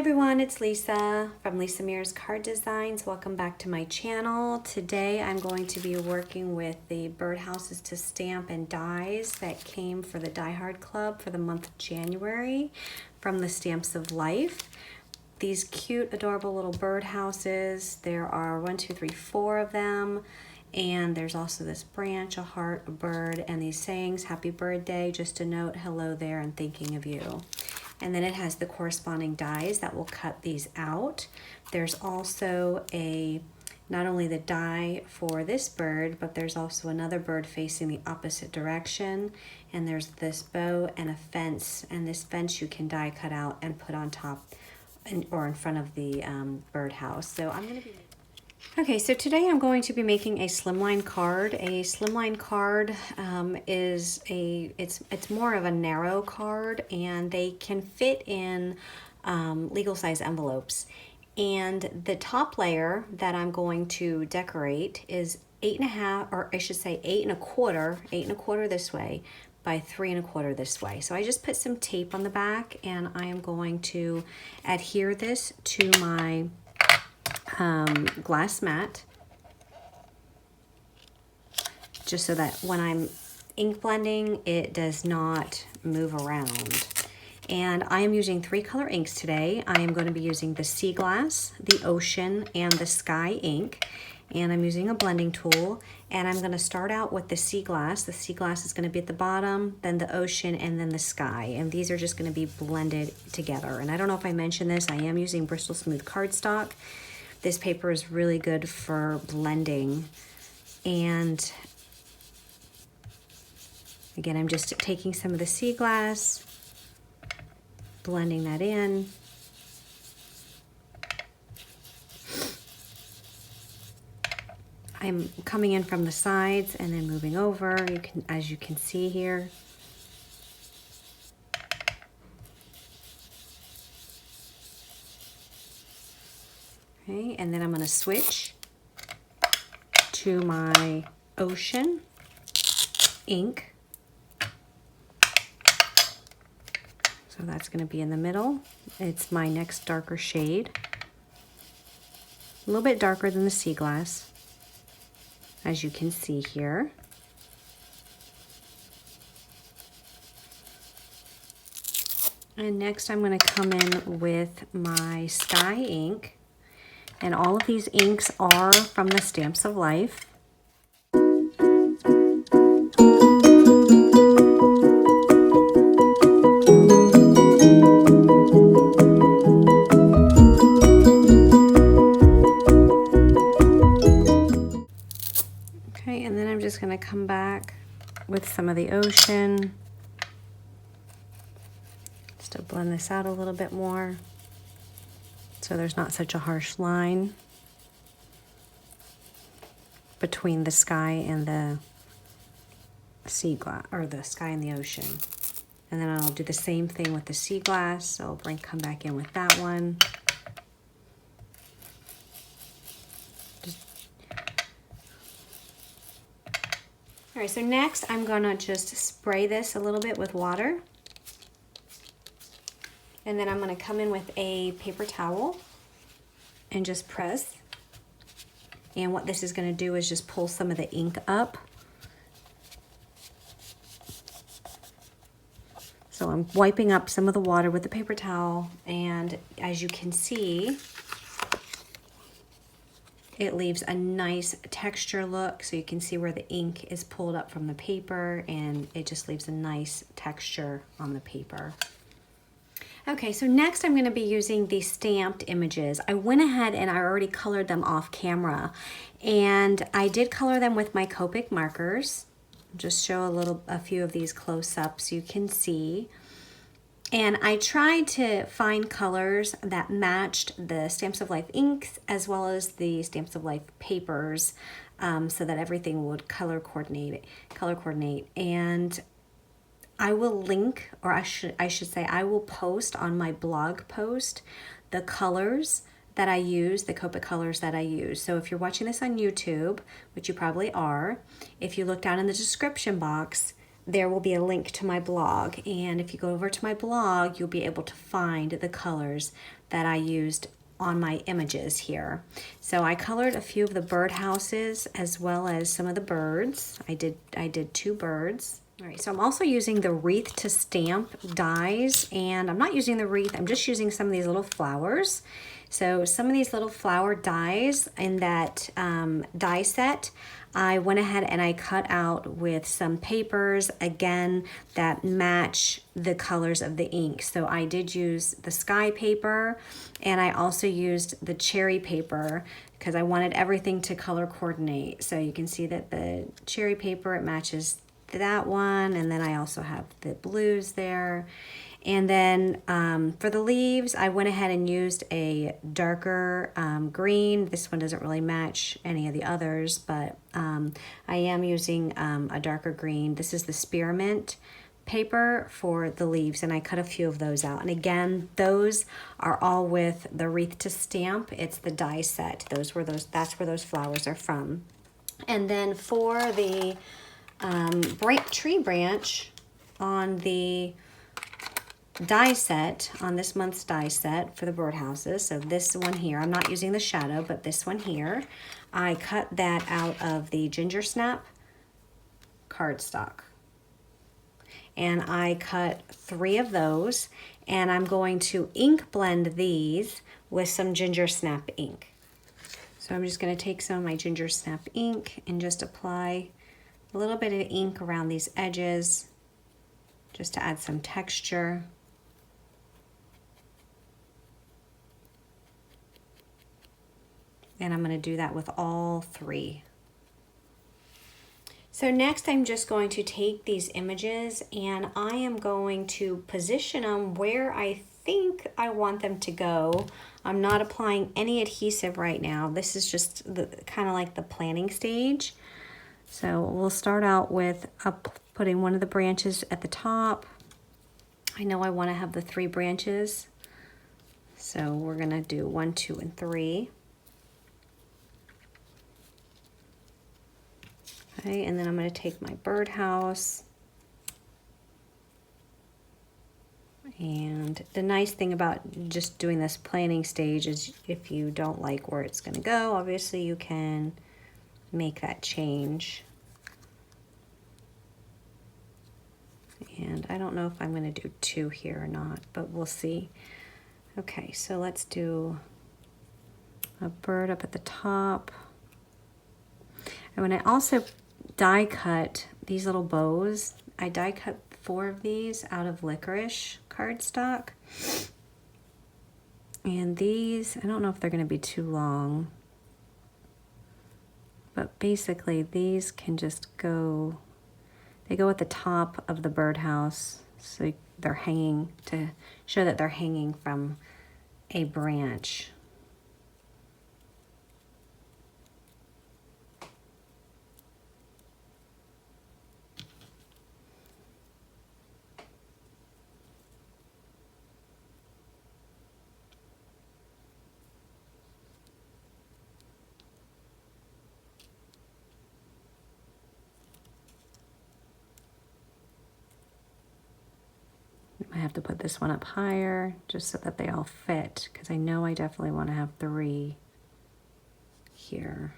everyone, it's Lisa from Lisa Mears Card Designs. Welcome back to my channel. Today I'm going to be working with the Birdhouses2Stamp and dies that came for the Die Hard Club for the month of January from the Stamps of Life. These cute, adorable little birdhouses. There are 4 of them. And there's also this branch, a heart, a bird, and these sayings, happy birthday, just a note, hello there, and thinking of you. And then it has the corresponding dies that will cut these out. There's also not only the die for this bird, but there's also another bird facing the opposite direction. And there's this bow and a fence. And this fence you can die cut out and put on top or in front of the birdhouse. So I'm going to be... Okay, so today I'm going to be making a slimline card. A slimline card it's more of a narrow card, and they can fit in legal size envelopes. And the top layer that I'm going to decorate is 8.5, or I should say 8.25 this way by 3.25 this way. So I just put some tape on the back, and I am going to adhere this to my glass mat, just so that when I'm ink blending, it does not move around. And I am using 3 color inks today. I am going to be using the sea glass, the ocean, and the sky ink. And I'm using a blending tool, and I'm going to start out with the sea glass. The sea glass is going to be at the bottom, then the ocean, and then the sky. And these are just going to be blended together. And I don't know if I mentioned this, I am using Bristol Smooth cardstock. This paper is really good for blending. And again, I'm just taking some of the sea glass, blending that in. I'm coming in from the sides and then moving over, as you can see here. Okay, and then I'm going to switch to my ocean ink. So that's going to be in the middle. It's my next darker shade. A little bit darker than the sea glass, as you can see here. And next I'm going to come in with my sky ink. And all of these inks are from the Stamps of Life. Okay, and then I'm just going to come back with some of the ocean, just to blend this out a little bit more, so there's not such a harsh line between the sky and the sea glass, or the sky and the ocean. And then I'll do the same thing with the sea glass. So I'll come back in with that one. All right, so next I'm gonna just spray this a little bit with water. And then I'm going to come in with a paper towel and just press. And what this is going to do is just pull some of the ink up. So I'm wiping up some of the water with the paper towel, and as you can see, it leaves a nice texture look. So you can see where the ink is pulled up from the paper, and it just leaves a nice texture on the paper. Okay, so next I'm going to be using the stamped images. I went ahead and I already colored them off camera, and I did color them with my Copic markers. Just show a few of these close-ups you can see. And I tried to find colors that matched the Stamps of Life inks as well as the Stamps of Life papers, so that everything would color coordinate. And I will link, or I should say, I will post on my blog post the colors that I use, the Copic colors that I use. So if you're watching this on YouTube, which you probably are, if you look down in the description box, there will be a link to my blog, and if you go over to my blog, you'll be able to find the colors that I used on my images here. So I colored a few of the birdhouses as well as some of the birds. I did 2 birds. All right, so I'm also using the Wreath to Stamp dies, and I'm not using the wreath, I'm just using some of these little flowers. So some of these little flower dies in that die set, I went ahead and I cut out with some papers, again, that match the colors of the ink. So I did use the sky paper, and I also used the cherry paper because I wanted everything to color coordinate. So you can see that the cherry paper, it matches that one, and then I also have the blues there. And then for the leaves, I went ahead and used a darker green. This one doesn't really match any of the others, but I am using a darker green. This is the spearmint paper for the leaves, and I cut a few of those out. And again, those are all with the Wreath to Stamp. It's the die set. That's where those flowers are from. And then for the tree branch on the die set, on this month's die set for the birdhouses, so this one here, I'm not using the shadow, but this one here, I cut that out of the Ginger Snap cardstock. And I cut 3 of those, and I'm going to ink blend these with some Ginger Snap ink. So I'm just going to take some of my Ginger Snap ink and just apply a little bit of ink around these edges just to add some texture. And I'm going to do that with all 3. So next I'm just going to take these images and I am going to position them where I think I want them to go. I'm not applying any adhesive right now. This is just kind of like the planning stage. So we'll start out with putting one of the branches at the top. I know I want to have the 3 branches, so we're going to do 1, 2, and 3. Okay, and then I'm going to take my birdhouse. And the nice thing about just doing this planning stage is if you don't like where it's going to go, obviously you can make that change. And I don't know if I'm going to do 2 here or not, but we'll see. Okay, so let's do a bird up at the top. And when I also die cut these little bows, I die cut 4 of these out of licorice cardstock. And these, I don't know if they're going to be too long, but basically these can just go, they go at the top of the birdhouse, so they're hanging to show that they're hanging from a branch. I have to put this one up higher just so that they all fit, because I know I definitely want to have 3 here.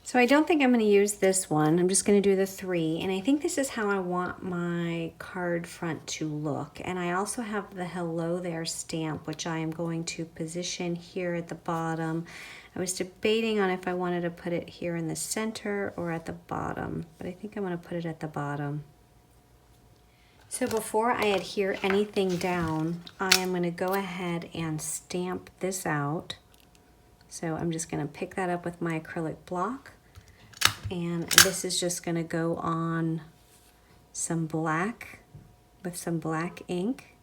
So I don't think I'm going to use this one. I'm just going to do the 3. And I think this is how I want my card front to look. And I also have the Hello There stamp, which I am going to position here at the bottom. I was debating on if I wanted to put it here in the center or at the bottom, but I think I'm going to put it at the bottom. So before I adhere anything down, I am going to go ahead and stamp this out. So I'm just gonna pick that up with my acrylic block, and this is just gonna go on some black with some black ink.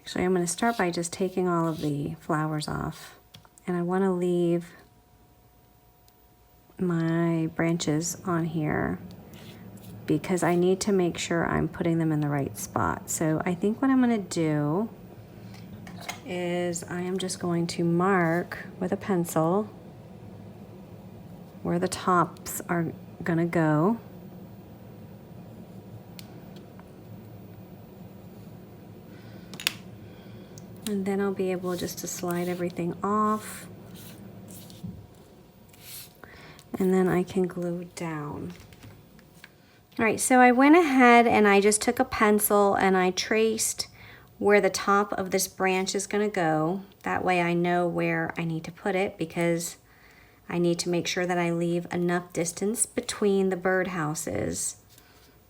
Actually, I'm gonna start by just taking all of the flowers off, and I wanna leave my branches on here because I need to make sure I'm putting them in the right spot. So I think what I'm gonna do is I am just going to mark with a pencil where the tops are gonna go. And then I'll be able just to slide everything off. And then I can glue it down. All right, so I went ahead and I just took a pencil and I traced where the top of this branch is gonna go. That way I know where I need to put it, because I need to make sure that I leave enough distance between the birdhouses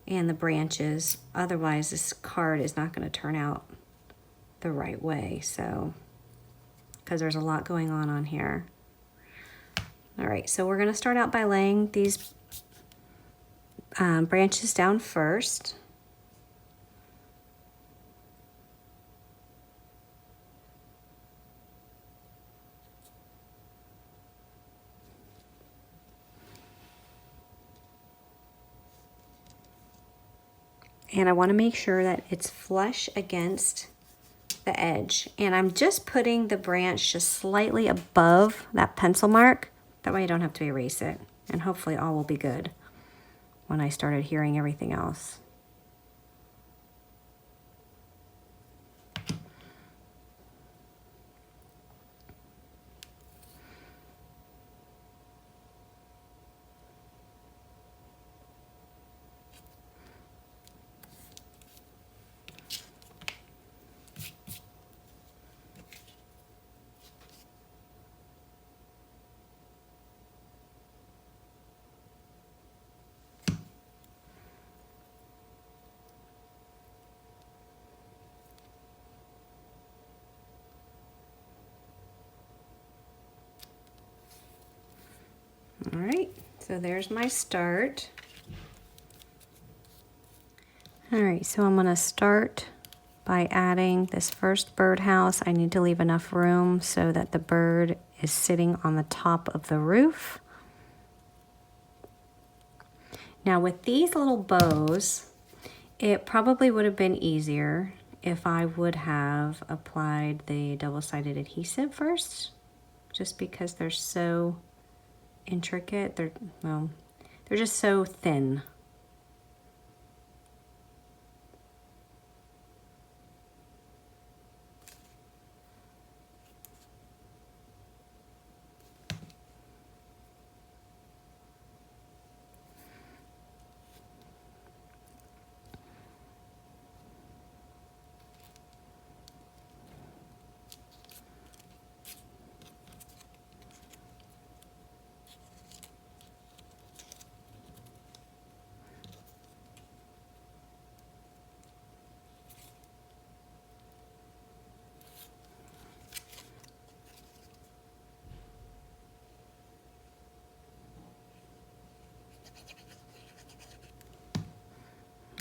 and the branches. Otherwise, this card is not gonna turn out the right way, so, because there's a lot going on here. All right, so we're gonna start out by laying these branches down first. And I want to make sure that it's flush against the edge. And I'm just putting the branch just slightly above that pencil mark. That way I don't have to erase it. And hopefully all will be good when I start adhering everything else. All right, so there's my start. All right, so I'm gonna start by adding this first birdhouse. I need to leave enough room so that the bird is sitting on the top of the roof. Now with these little bows, it probably would have been easier if I would have applied the double-sided adhesive first, just because they're so intricate. They're just so thin.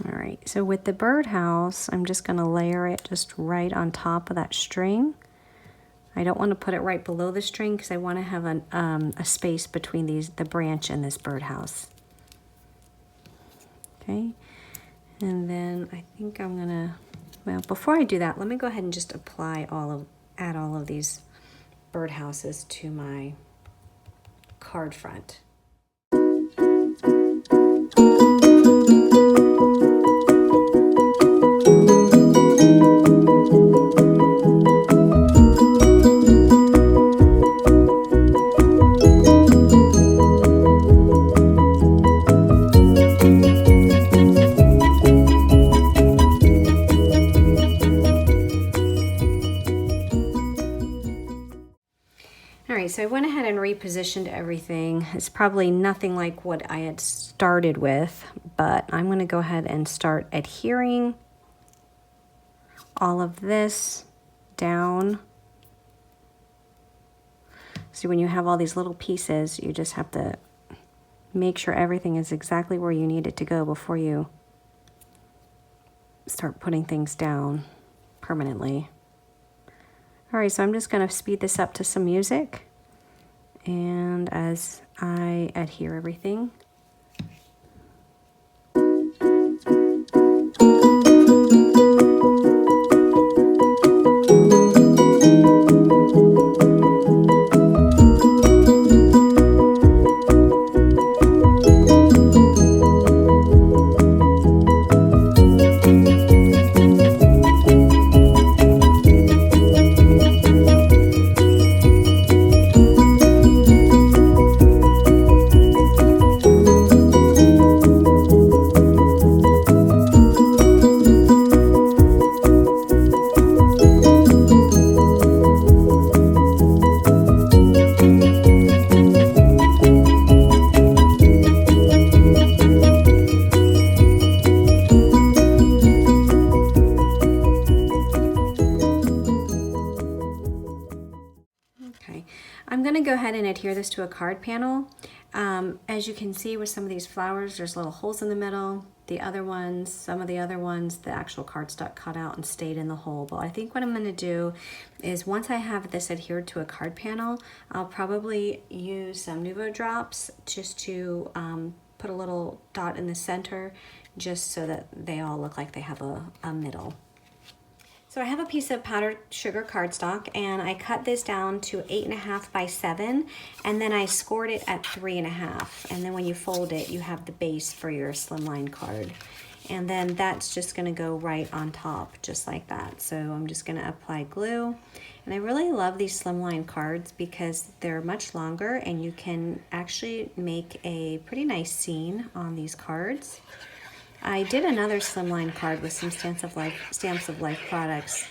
All right, so with the birdhouse, I'm just gonna layer it just right on top of that string. I don't want to put it right below the string because I want to have a space between the branch and this birdhouse. Okay, and then I think I'm gonna, well, before I do that, let me go ahead and just add all of these birdhouses to my card front. So I went ahead and repositioned everything. It's probably nothing like what I had started with, but I'm going to go ahead and start adhering all of this down. See, when you have all these little pieces, you just have to make sure everything is exactly where you need it to go before you start putting things down permanently. All right, so I'm just going to speed this up to some music, and as I adhere everything. Okay, I'm going to go ahead and adhere this to a card panel. As you can see with some of these flowers, there's little holes in the middle. The other ones, some of the other ones, the actual cardstock cut out and stayed in the hole. But I think what I'm going to do is once I have this adhered to a card panel, I'll probably use some Nuvo drops just to put a little dot in the center, just so that they all look like they have a middle. So I have a piece of powdered sugar cardstock, and I cut this down to 8.5 by 7, and then I scored it at 3.5. And then when you fold it, you have the base for your slimline card. And then that's just gonna go right on top, just like that. So I'm just gonna apply glue. And I really love these slimline cards because they're much longer, and you can actually make a pretty nice scene on these cards. I did another slimline card with some Stamps of Life products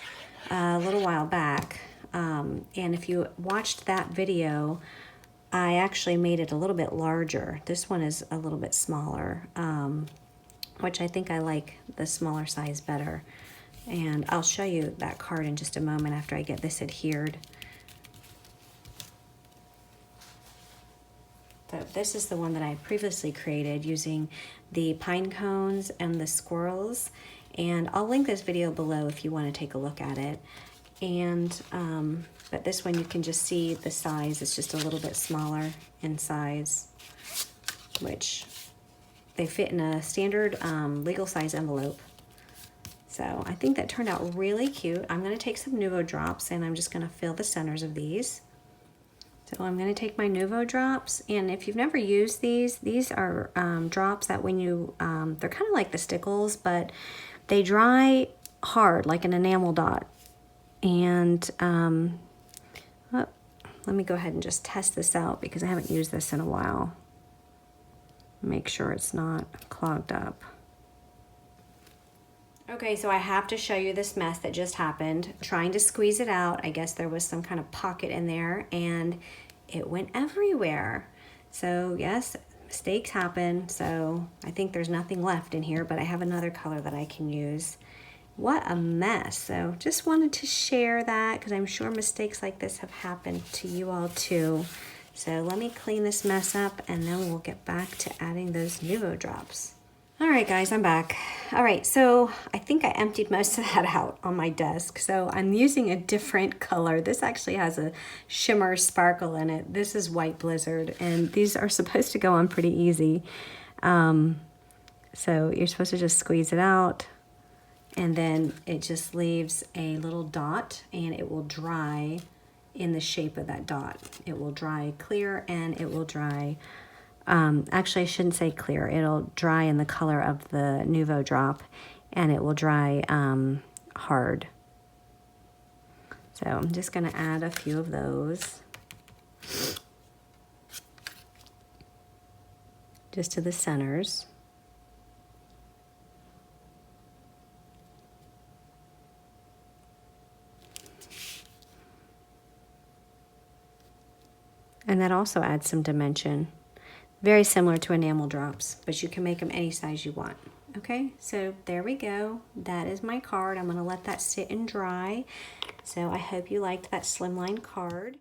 a little while back, and if you watched that video, I actually made it a little bit larger. This one is a little bit smaller, which I think I like the smaller size better, and I'll show you that card in just a moment after I get this adhered. So this is the one that I previously created using the pine cones and the squirrels, and I'll link this video below if you want to take a look at it. And but this one you can just see the size, it's just a little bit smaller in size, which they fit in a standard legal size envelope. So I think that turned out really cute. I'm going to take some Nuvo drops, and I'm just going to fill the centers of these. So I'm going to take my Nuvo drops, and if you've never used these are drops that when you, they're kind of like the stickles, but they dry hard like an enamel dot. And let me go ahead and just test this out because I haven't used this in a while. Make sure it's not clogged up. Okay, so I have to show you this mess that just happened. Trying to squeeze it out, I guess there was some kind of pocket in there, and it went everywhere. So yes, mistakes happen. So I think there's nothing left in here, but I have another color that I can use. What a mess. So just wanted to share that because I'm sure mistakes like this have happened to you all too. So let me clean this mess up, and then we'll get back to adding those Nuvo drops. All right, guys, I'm back. All right, so I think I emptied most of that out on my desk. So I'm using a different color. This actually has a shimmer sparkle in it. This is White Blizzard, and these are supposed to go on pretty easy. So you're supposed to just squeeze it out, and then it just leaves a little dot, and it will dry in the shape of that dot. It will dry clear, and it will dry actually I shouldn't say clear, it'll dry in the color of the Nuvo drop, and it will dry hard. So I'm just going to add a few of those just to the centers. And that also adds some dimension. Very similar to enamel drops, but you can make them any size you want. Okay, so there we go. That is my card. I'm gonna let that sit and dry. So I hope you liked that slimline card.